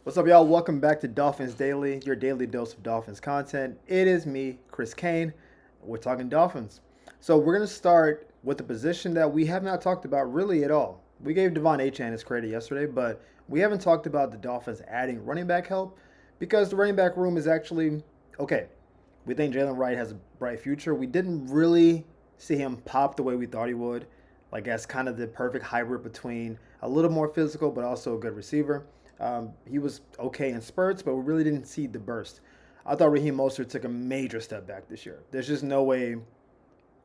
What's up, y'all? Welcome back to Dolphins Daily, your daily dose of Dolphins content. It is me, Chris Kane. We're talking Dolphins. So we're going to start with a position that we have not talked about really at all. We gave Devon Achane his credit yesterday, but we haven't talked about the Dolphins adding running back help because the running back room is actually okay. We think Jalen Wright has a bright future. We didn't really see him pop the way we thought he would. Like that's kind of the perfect hybrid between a little more physical but also a good receiver. He was okay in spurts, but we really didn't see the burst. I thought Raheem Mostert took a major step back this year. There's just no way.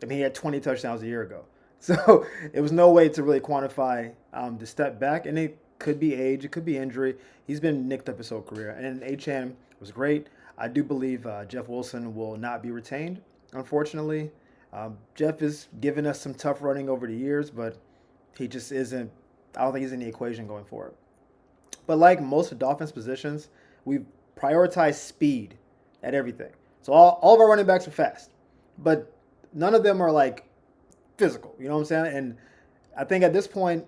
I mean, he had 20 touchdowns a year ago, so it was no way to really quantify the step back. And it could be age, it could be injury. He's been nicked up his whole career, and Achan was great. I do believe Jeff Wilson will not be retained, unfortunately. Jeff has given us some tough running over the years, but he just isn't. I don't think he's in the equation going forward. But like most Dolphins positions, we prioritize speed at everything. So all of our running backs are fast, but none of them are like physical. You know what I'm saying? And I think at this point,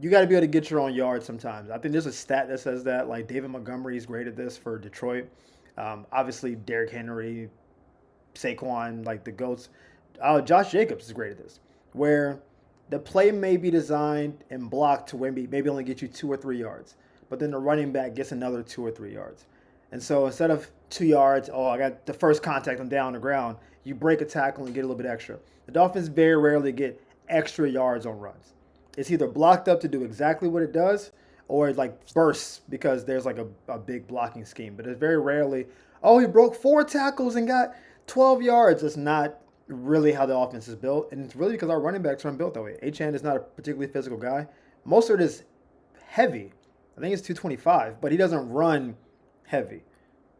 you got to be able to get your own yards sometimes. I think there's a stat that says that like David Montgomery is great at this for Detroit. Obviously, Derrick Henry, Saquon, like the GOATs. Josh Jacobs is great at this, where the play may be designed and blocked to maybe only get you 2 or 3 yards, but then the running back gets another 2 or 3 yards. And so instead of 2 yards, I got the first contact, I'm down on the ground, you break a tackle and get a little bit extra. The Dolphins very rarely get extra yards on runs. It's either blocked up to do exactly what it does, or it like bursts because there's like a big blocking scheme. But it's very rarely, he broke 4 tackles and got 12 yards. It's not really how the offense is built. And it's really because our running backs aren't built that way. Achan is not a particularly physical guy. Mostert is heavy. I think it's 225, but he doesn't run heavy.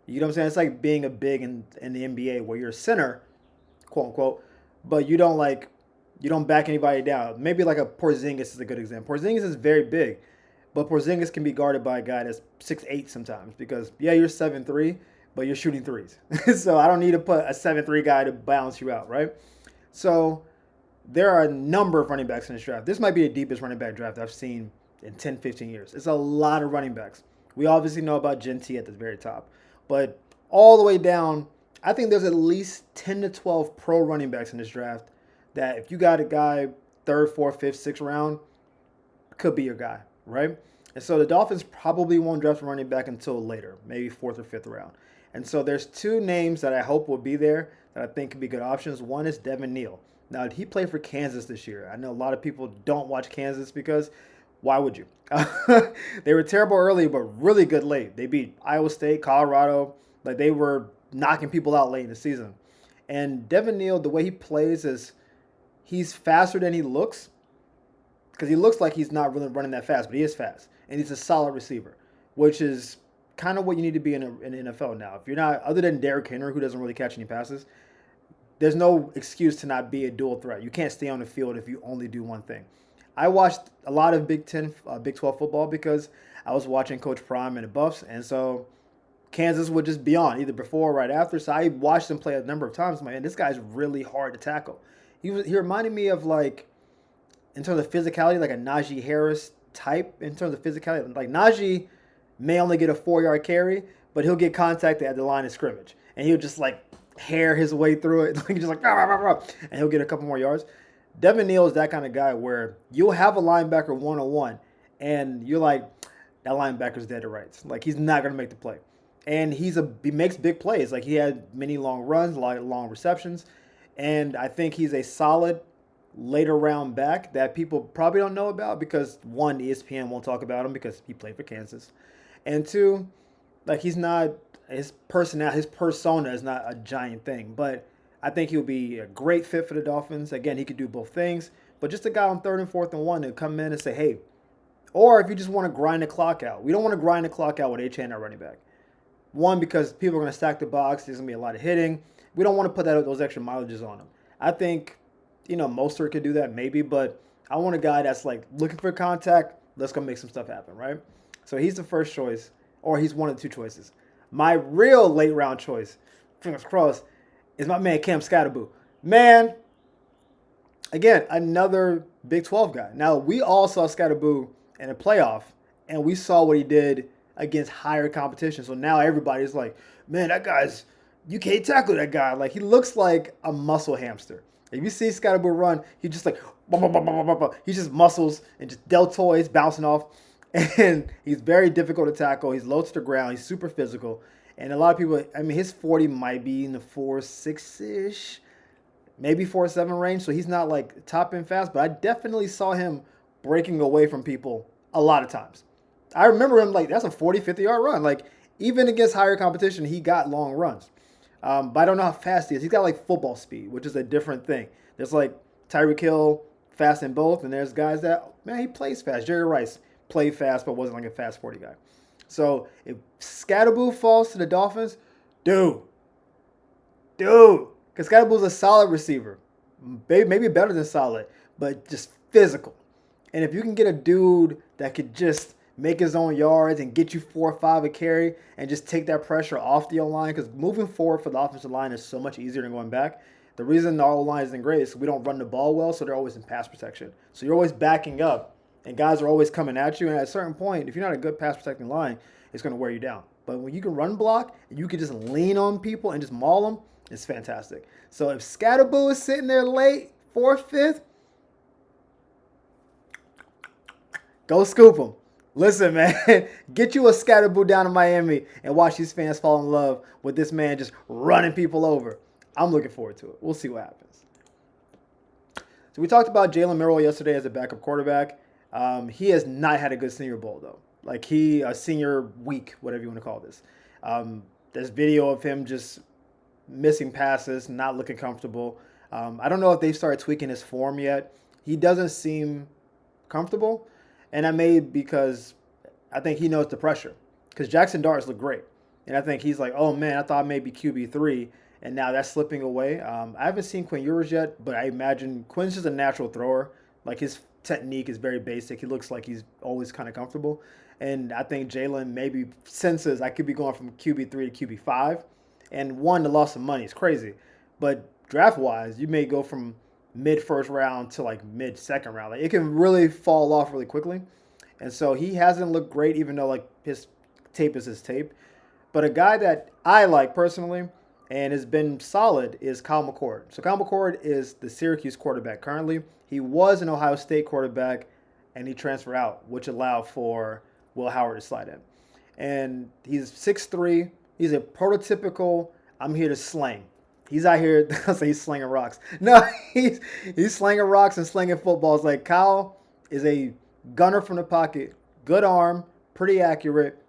You know what I'm saying? It's like being a big in the NBA where you're a center, quote unquote, but you don't back anybody down. Maybe like a Porzingis is a good example. Porzingis is very big, but Porzingis can be guarded by a guy that's 6'8" sometimes because you're 7'3", but you're shooting threes. So I don't need to put a 7'3" guy to balance you out, right? So there are a number of running backs in this draft. This might be the deepest running back draft I've seen in 10, 15 years. It's a lot of running backs. We obviously know about Genty at the very top, but all the way down, I think there's at least 10 to 12 pro running backs in this draft that if you got a guy third, fourth, fifth, sixth round, could be your guy, right? And so the Dolphins probably won't draft a running back until later, maybe fourth or fifth round. And so there's two names that I hope will be there that I think could be good options. One is Devin Neal. Now, he played for Kansas this year. I know a lot of people don't watch Kansas because why would you? They were terrible early, but really good late. They beat Iowa State, Colorado. Like they were knocking people out late in the season. And Devin Neal, the way he plays is he's faster than he looks because he looks like he's not really running that fast, but he is fast. And he's a solid receiver, which is kind of what you need to be in the NFL now. If you're not, other than Derrick Henry, who doesn't really catch any passes, there's no excuse to not be a dual threat. You can't stay on the field if you only do one thing. I watched a lot of Big 10, Big 12 football because I was watching Coach Prime and the Buffs, and so Kansas would just be on either before or right after. So I watched him play a number of times. Man, this guy's really hard to tackle. He reminded me of like in terms of physicality, like a Najee Harris type in terms of physicality. Like Najee may only get a 4-yard carry, but he'll get contacted at the line of scrimmage, and he'll just like hair his way through it, like just like rah, rah, rah, and he'll get a couple more yards. Devin Neal is that kind of guy where you'll have a linebacker one-on-one, and you're like, that linebacker's dead to rights. Like he's not gonna make the play, and he makes big plays. Like he had many long runs, a lot of long receptions, and I think he's a solid later round back that people probably don't know about because one, ESPN won't talk about him because he played for Kansas, and two, like he's not his persona is not a giant thing, but I think he'll be a great fit for the Dolphins. Again, he could do both things, but just a guy on third and fourth and one to come in and say, hey, or if you just want to grind the clock out. We don't want to grind the clock out with Achan at running back. One, because people are going to stack the box. There's going to be a lot of hitting. We don't want to put those extra mileages on him. I think, Mostert could do that maybe, but I want a guy that's like looking for contact. Let's go make some stuff happen, right? So he's the first choice, or he's one of the two choices. My real late round choice, fingers crossed, is my man Cam Skattebo. Man, again, another Big 12 guy. Now, we all saw Skattebo in a playoff, and we saw what he did against higher competition. So now everybody's like, man, you can't tackle that guy. Like, he looks like a muscle hamster. If you see Skattebo run, he just like, he just muscles and just deltoids bouncing off. And he's very difficult to tackle. He's low to the ground. He's super physical. And a lot of people, I mean, his 40 might be in the 4.6-ish, maybe 4.7 range. So he's not like top end fast, but I definitely saw him breaking away from people a lot of times. I remember him like, that's a 40, 50-yard run. Like, even against higher competition, he got long runs. But I don't know how fast he is. He's got like football speed, which is a different thing. There's like Tyreek Hill, fast in both, and there's guys that, man, he plays fast. Jerry Rice played fast, but wasn't like a fast 40 guy. So if Skattebo falls to the Dolphins, dude, because Skattebo's a solid receiver, maybe better than solid, but just physical. And if you can get a dude that could just make his own yards and get you 4 or 5 a carry and just take that pressure off the O-line, because moving forward for the offensive line is so much easier than going back. The reason the O-line isn't great is we don't run the ball well, so they're always in pass protection. So you're always backing up, and guys are always coming at you. And at a certain point, if you're not a good pass protecting line, it's going to wear you down. But when you can run block and you can just lean on people and just maul them, it's fantastic. So if Skattebo is sitting there late, 4th, 5th, go scoop him. Listen, man, get you a Skattebo down in Miami and watch these fans fall in love with this man just running people over. I'm looking forward to it. We'll see what happens. So we talked about Jalen Milroe yesterday as a backup quarterback. He has not had a good Senior Bowl, though. Like a senior week, whatever you want to call this. There's video of him just missing passes, not looking comfortable. I don't know if they've started tweaking his form yet. He doesn't seem comfortable. And I made because I think he knows the pressure. Because Jackson Darts look great. And I think he's like, oh, man, I thought maybe QB3. And now that's slipping away. I haven't seen Quinn Ewers yet, but I imagine Quinn's just a natural thrower. Like, his technique is very basic. He looks like he's always kind of comfortable. And I think Jalen maybe senses I could be going from QB3 to QB5. And one, the loss of money is crazy. But draft-wise, you may go from mid-first round to like mid-second round. Like, it can really fall off really quickly. And so he hasn't looked great, even though like his tape is his tape. But a guy that I like personally and has been solid is Kyle McCord. So Kyle McCord is the Syracuse quarterback currently. He was an Ohio State quarterback, and he transferred out, which allowed for Will Howard to slide in. And he's 6'3". He's a prototypical, I'm here to slang. He's out here, I'll say he's slinging rocks. No, he's slinging rocks and slinging footballs. Like, Kyle is a gunner from the pocket, good arm, pretty accurate,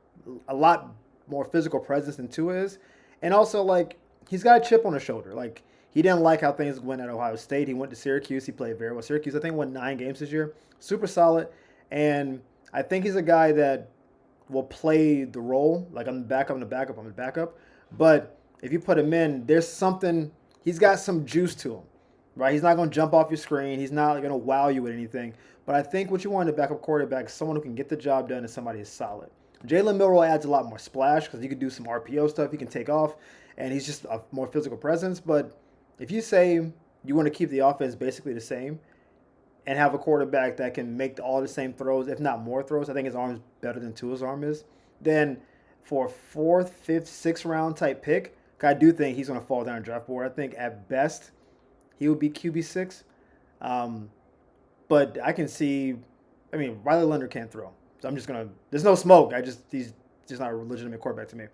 a lot more physical presence than Tua is. And also, like, he's got a chip on his shoulder. Like, he didn't like how things went at Ohio State. He went to Syracuse. He played very well. Syracuse, I think, won 9 games this year. Super solid. And I think he's a guy that will play the role. Like, I'm the backup. But if you put him in, there's something, he's got some juice to him, right? He's not going to jump off your screen. He's not going to wow you with anything. But I think what you want in a backup quarterback is someone who can get the job done and somebody who's solid. Jalen Milroe adds a lot more splash because he can do some RPO stuff. He can take off, and he's just a more physical presence. But if you say you want to keep the offense basically the same and have a quarterback that can make all the same throws, if not more throws, I think his arm is better than Tua's arm is, then for a 4th, 5th, 6th round type pick, I do think he's going to fall down the draft board. I think at best he would be QB6. But I can see, I mean, Riley Leonard can't throw. So I'm just going to, there's no smoke. He's just not a legitimate quarterback to me.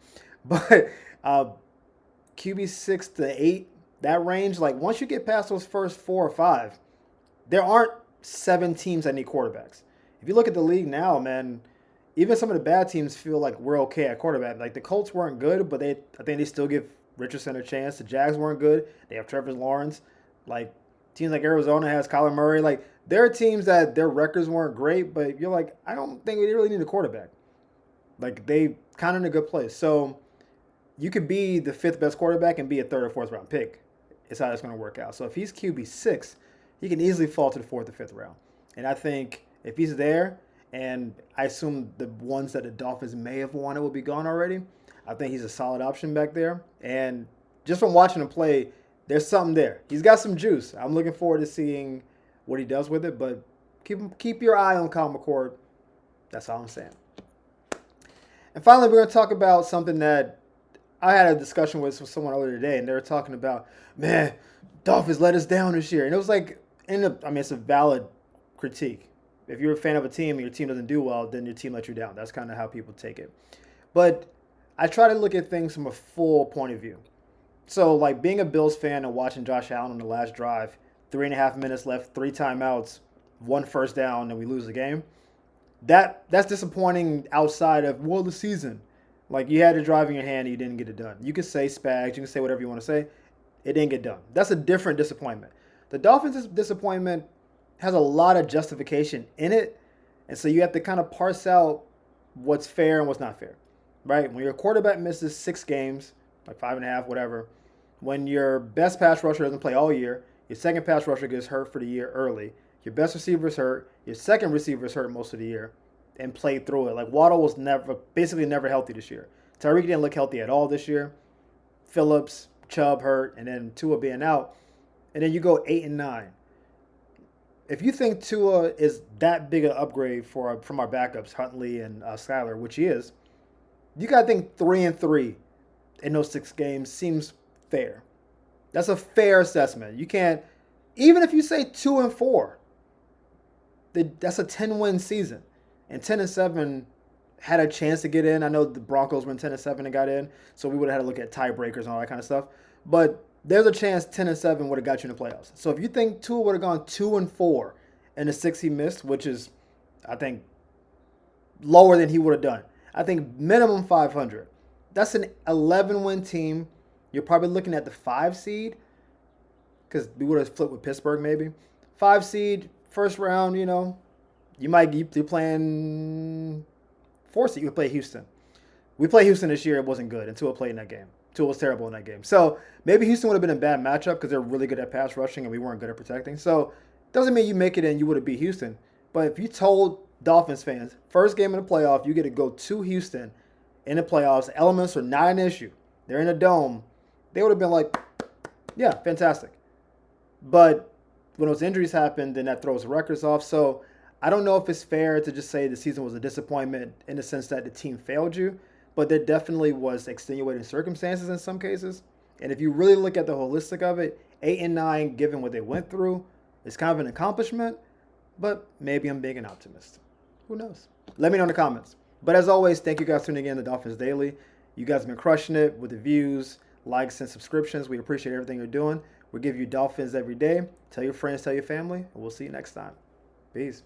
But QB6 to 8, that range, like once you get past those first 4 or 5, there aren't 7 teams that need quarterbacks. If you look at the league now, man, even some of the bad teams feel like we're okay at quarterback. Like the Colts weren't good, but I think they still give Richardson a chance. The Jags weren't good. They have Trevor Lawrence. Like teams like Arizona has Kyler Murray. Like there are teams that their records weren't great, but you're like, I don't think we really need a quarterback. Like they kind of in a good place. So you could be the 5th best quarterback and be a 3rd or 4th round pick. It's how that's going to work out. So if he's QB6, he can easily fall to the 4th or 5th round. And I think if he's there, and I assume the ones that the Dolphins may have wanted will be gone already, I think he's a solid option back there. And just from watching him play, there's something there. He's got some juice. I'm looking forward to seeing what he does with it. But keep your eye on Kyle McCord. That's all I'm saying. And finally, we're going to talk about something that I had a discussion with someone earlier today, and they were talking about, man, Dolphins let us down this year. And it was like, I mean, it's a valid critique. If you're a fan of a team and your team doesn't do well, then your team let you down. That's kind of how people take it. But I try to look at things from a full point of view. So, like being a Bills fan and watching Josh Allen on the last drive, 3.5 minutes left, three timeouts, one first down, and we lose the game. That's disappointing outside of the season. Like you had a drive in your hand and you didn't get it done. You can say spags, you can say whatever you want to say. It didn't get done. That's a different disappointment. The Dolphins' disappointment has a lot of justification in it, and so you have to kind of parse out what's fair and what's not fair, right? When your quarterback misses 6 games, like 5.5, whatever, when your best pass rusher doesn't play all year, your second pass rusher gets hurt for the year early, your best receiver's hurt, your second receiver's hurt most of the year, and played through it. Like Waddle was basically never healthy this year. Tyreek didn't look healthy at all this year. Phillips, Chubb hurt, and then Tua being out. And then you go 8-9. If you think Tua is that big an upgrade from our backups, Huntley and Skyler, which he is, you got to think 3-3 in those 6 games seems fair. That's a fair assessment. You can't, even if you say 2-4, that's a 10-win season, and 10-7 had a chance to get in. I know the Broncos went 10-7 and got in, so we would have had to look at tiebreakers and all that kind of stuff. But there's a chance 10-7 would have got you in the playoffs. So if you think Tua would have gone 2-4 in the 6 he missed, which is, I think, lower than he would have done. I think minimum 500. That's an 11-win team. You're probably looking at the 5 seed, because we would have flipped with Pittsburgh maybe. 5 seed, first round, you're playing 4 seed. You would play Houston. We played Houston this year. It wasn't good. And Tua played in that game. Tua was terrible in that game. So maybe Houston would have been a bad matchup because they're really good at pass rushing and we weren't good at protecting. So doesn't mean you make it and you would have beat Houston. But if you told Dolphins fans, first game in the playoff, you get to go to Houston in the playoffs, elements are not an issue. They're in a dome. They would have been like, yeah, fantastic. But when those injuries happen, then that throws records off. So I don't know if it's fair to just say the season was a disappointment in the sense that the team failed you, but there definitely was extenuating circumstances in some cases. And if you really look at the holistic of it, 8-9, given what they went through, is kind of an accomplishment, but maybe I'm being an optimist. Who knows? Let me know in the comments. But as always, thank you guys for tuning in to Dolphins Daily. You guys have been crushing it with the views, likes, and subscriptions. We appreciate everything you're doing. We give you Dolphins every day. Tell your friends, tell your family, and we'll see you next time. Peace.